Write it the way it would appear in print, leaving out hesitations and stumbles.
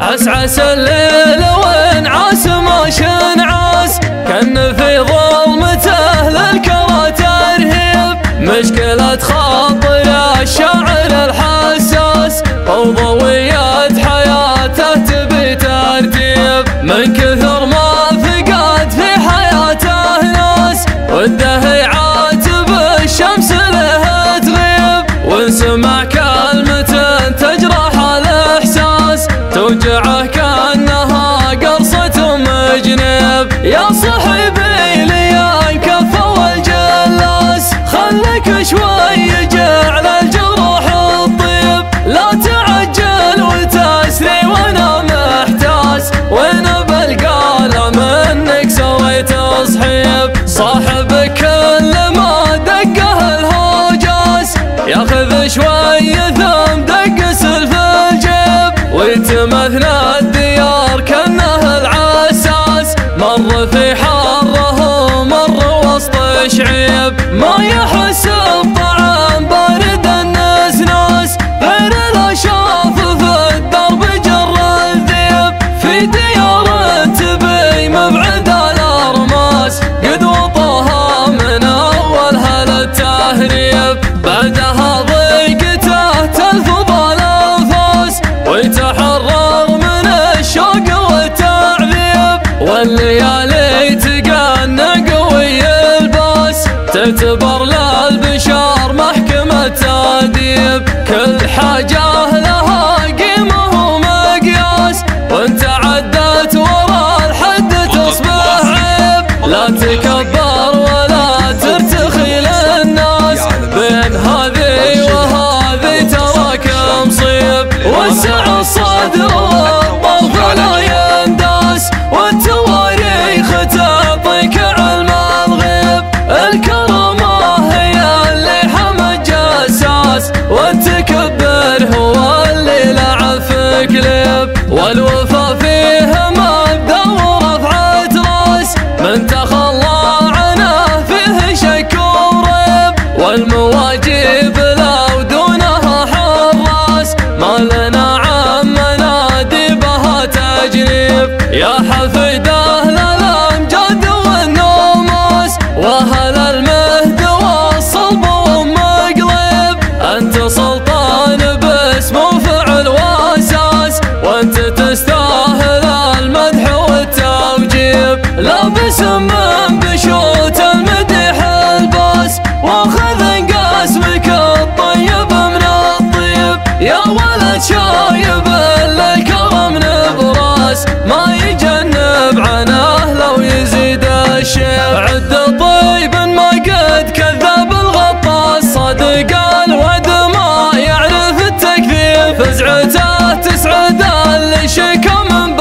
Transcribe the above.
عسعس الليل وانعاس ماش انعاس، كان في ظلمته للكرى ترهيب. مشكلة خاطر الشاعر الحساس، وضوية حياته تبي ترتيب. من كثر ما فقد في حياته ناس، وده يعاتب الشمس له تغيب. وانسمع كلمة تجرح الاحساس، توجعه كأنها قرصة مجنب. يا صاحبي لي كفى والجلاس، خلك شوي جعل الجروح الطيب. لا تعجل وتسري وانا محتاس، وانا بالقلم انك سويت صحيب. صاحبك كل ما دقه الهوجاس، ياخذ شوي ثم دقس في الجيب. ويتمثنى الديار كانه العساس، مر في حاره مر وسط شعيب. ما يحس بطعم بارد النسناس، غير الاشاف في الدرب جر الذيب. في ديار تبي مبعد الارماس، قد وطوها من اولها للتهريب. بعدها ضيقته تلفظ الانفاس، ويتحرر من الشوق والتعذيب. والليالي تقنى قوي الباس، تعتبر للبشر محكمة تأديب. كل حاجة لها قيمة ومقياس، وانت عدت ورا الحد تصبح عيب. لا تكبر ولا ترتخي للناس، بين هذي وهذي تراك مصيب. وسع الصدر والطرف لا ينداس، والتواريخ تعطيك علم الغيب. الكرامة هي اللي حمى الجساس، والتكبر هو اللي لعب في كليب. والوفا فيه مبدأ ورفعة راس، من تخلى عنه فيه شك وريب. والمواجب لو دونها حراس، ما لنا عمنا ديبها تجنيب. يا حفيده للامجاد والنوماس، واهل المهد والصلب ومقلب. انت سلطان باسم وفعل واساس، وانت تستاهل المدح والتوجيب. لابس من بشوت المديح الباس، واخذ قاسمك الطيب من الطيب. يا ولد شايب للكرم نبراس، ما يجنب عنه لو يزيد الشيب. عد طيب ما قد كذب الغطاس، صدق الوعد ما يعرف التكذيب. فزعته تسعد اللي شكى من